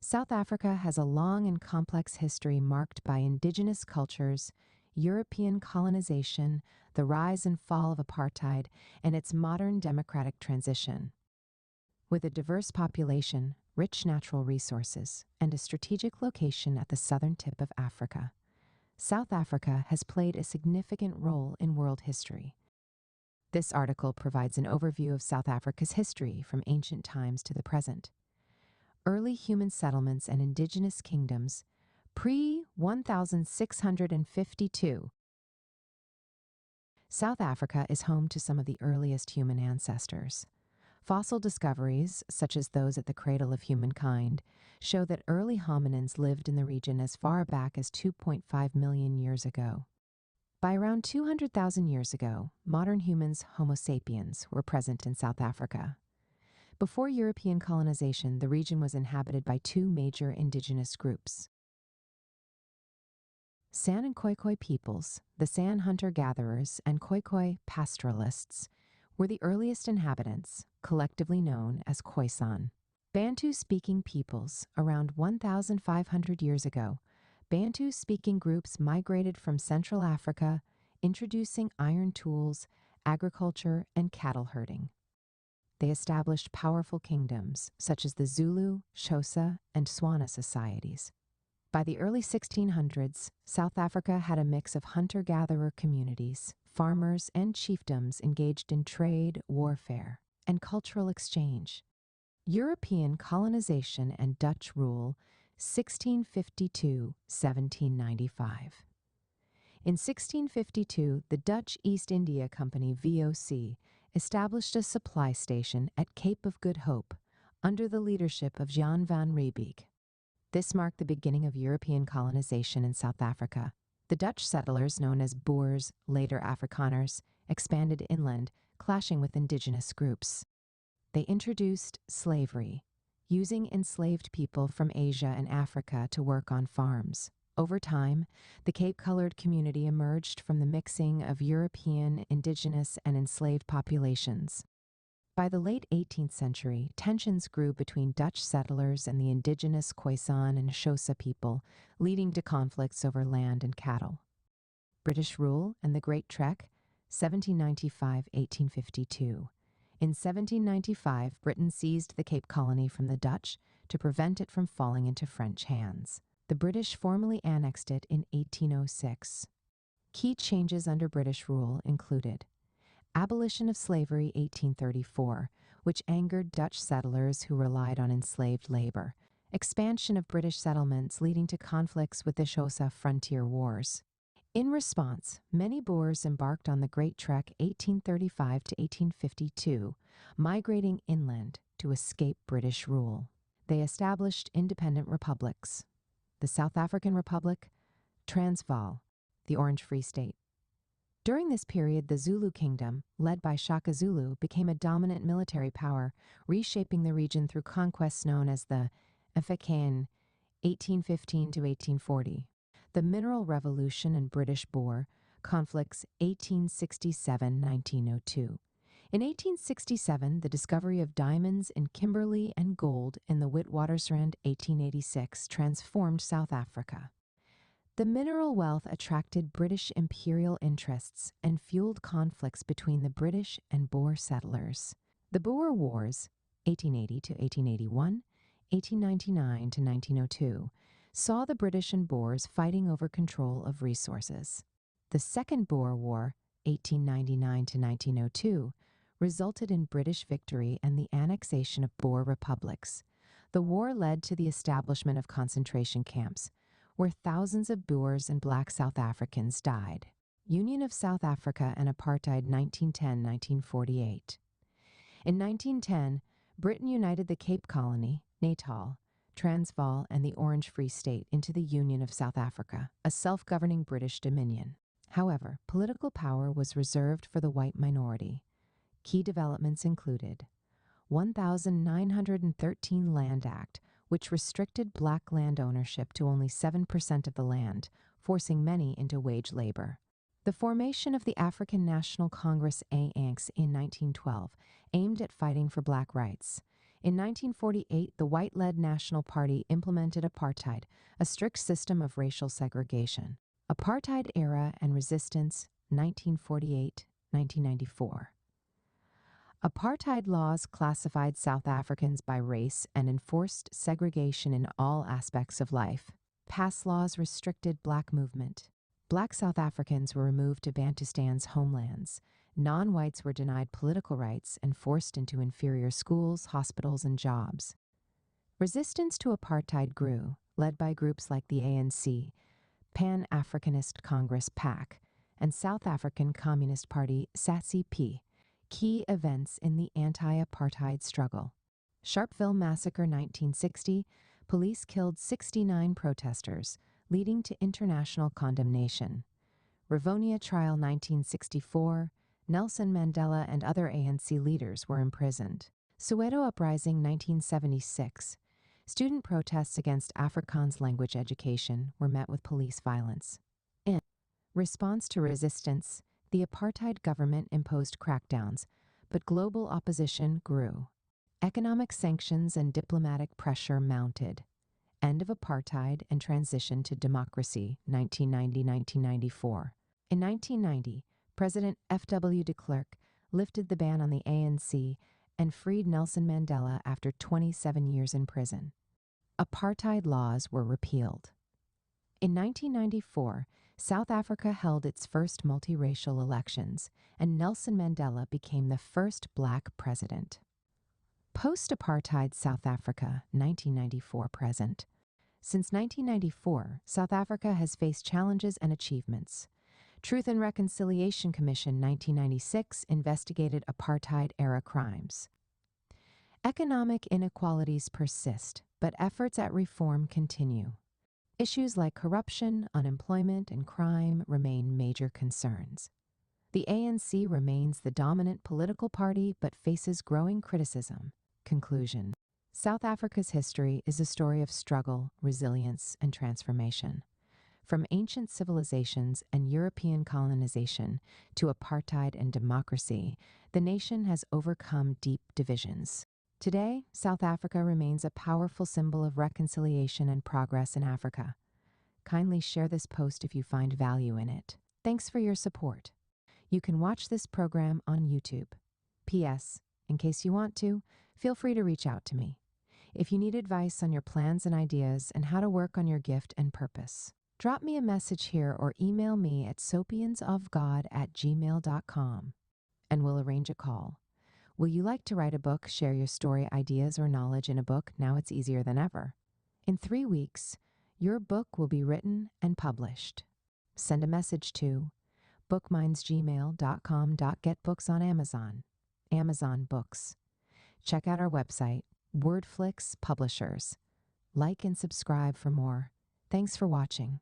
South Africa has a long and complex history marked by indigenous cultures, European colonization, the rise and fall of apartheid, and its modern democratic transition. With a diverse population, rich natural resources, and a strategic location at the southern tip of Africa, South Africa has played a significant role in world history. This article provides an overview of South Africa's history from ancient times to the present. Early human settlements and indigenous kingdoms, pre-1652. South Africa is home to some of the earliest human ancestors. Fossil discoveries, such as those at the cradle of humankind, show that early hominins lived in the region as far back as 2.5 million years ago. By around 200,000 years ago, modern humans, Homo sapiens, were present in South Africa. Before European colonization, the region was inhabited by two major indigenous groups. San and Khoikhoi peoples, the San hunter-gatherers and Khoikhoi pastoralists, were the earliest inhabitants, collectively known as Khoisan. Bantu-speaking peoples, around 1,500 years ago, Bantu-speaking groups migrated from Central Africa, introducing iron tools, agriculture, and cattle herding. They established powerful kingdoms, such as the Zulu, Xhosa, and Tswana societies. By the early 1600s, South Africa had a mix of hunter-gatherer communities, farmers, and chiefdoms engaged in trade, warfare, and cultural exchange. European colonization and Dutch rule, 1652-1795. In 1652, the Dutch East India Company (VOC) established a supply station at Cape of Good Hope under the leadership of Jan van Riebeeck. This marked the beginning of European colonization in South Africa. The Dutch settlers, known as Boers, later Afrikaners, expanded inland, clashing with indigenous groups. They introduced slavery, using enslaved people from Asia and Africa to work on farms. Over time, the Cape-colored community emerged from the mixing of European, indigenous, and enslaved populations. By the late 18th century, tensions grew between Dutch settlers and the indigenous Khoisan and Xhosa people, leading to conflicts over land and cattle. British rule and the Great Trek, 1795-1852. In 1795, Britain seized the Cape Colony from the Dutch to prevent it from falling into French hands. The British formally annexed it in 1806. Key changes under British rule included abolition of slavery 1834, which angered Dutch settlers who relied on enslaved labor, expansion of British settlements leading to conflicts with the Xhosa frontier wars. In response, many Boers embarked on the Great Trek 1835 to 1852, migrating inland to escape British rule. They established independent republics: the South African Republic, Transvaal, the Orange Free State. During this period, the Zulu Kingdom, led by Shaka Zulu, became a dominant military power, reshaping the region through conquests known as the Efekan 1815 to 1840. The Mineral Revolution and British Boer conflicts 1867-1902. In 1867, the discovery of diamonds in Kimberley and gold in the Witwatersrand 1886 transformed South Africa. The mineral wealth attracted British imperial interests and fueled conflicts between the British and Boer settlers. The Boer Wars, 1880 to 1881, 1899 to 1902, saw the British and Boers fighting over control of resources. The Second Boer War, 1899 to 1902, resulted in British victory and the annexation of Boer republics. The war led to the establishment of concentration camps, where thousands of Boers and Black South Africans died. Union of South Africa and Apartheid 1910-1948. In 1910, Britain united the Cape Colony, Natal, Transvaal, and the Orange Free State into the Union of South Africa, a self-governing British dominion. However, political power was reserved for the white minority. Key developments included 1913 Land Act, which restricted black land ownership to only 7% of the land, forcing many into wage labor. The formation of the African National Congress (ANCS) in 1912, aimed at fighting for black rights. In 1948, the white-led National Party implemented apartheid, a strict system of racial segregation. Apartheid era and resistance, 1948-1994. Apartheid laws classified South Africans by race and enforced segregation in all aspects of life. Past laws restricted black movement. Black South Africans were removed to Bantustan's homelands. Non-whites were denied political rights and forced into inferior schools, hospitals, and jobs. Resistance to apartheid grew, led by groups like the ANC, Pan-Africanist Congress PAC, and South African Communist Party SACP, key events in the anti-apartheid struggle. Sharpeville Massacre 1960, police killed 69 protesters, leading to international condemnation. Rivonia Trial 1964, Nelson Mandela and other ANC leaders were imprisoned. Soweto Uprising 1976, student protests against Afrikaans language education were met with police violence. In response to resistance, the apartheid government imposed crackdowns, but global opposition grew. Economic sanctions and diplomatic pressure mounted. End of apartheid and transition to democracy, 1990-1994. In 1990, President F.W. de Klerk lifted the ban on the ANC and freed Nelson Mandela after 27 years in prison. Apartheid laws were repealed. In 1994, South Africa held its first multiracial elections, and Nelson Mandela became the first black president. Post-apartheid South Africa, 1994 present. Since 1994, South Africa has faced challenges and achievements. Truth and Reconciliation Commission 1996 investigated apartheid-era crimes. Economic inequalities persist, but efforts at reform continue. Issues like corruption, unemployment, and crime remain major concerns. The ANC remains the dominant political party but faces growing criticism. Conclusion. South Africa's history is a story of struggle, resilience, and transformation. From ancient civilizations and European colonization to apartheid and democracy, the nation has overcome deep divisions. Today, South Africa remains a powerful symbol of reconciliation and progress in Africa. Kindly share this post if you find value in it. Thanks for your support. You can watch this program on YouTube. P.S. In case you want to, feel free to reach out to me. If you need advice on your plans and ideas and how to work on your gift and purpose, drop me a message here or email me at sopiansofgod@gmail.com and we'll arrange a call. Will you like to write a book, share your story, ideas, or knowledge in a book? Now it's easier than ever. In 3 weeks, your book will be written and published. Send a message to bookmindsgmail.com.getbooks on Amazon. Amazon Books. Check out our website, Wordflix Publishers. Like and subscribe for more. Thanks for watching.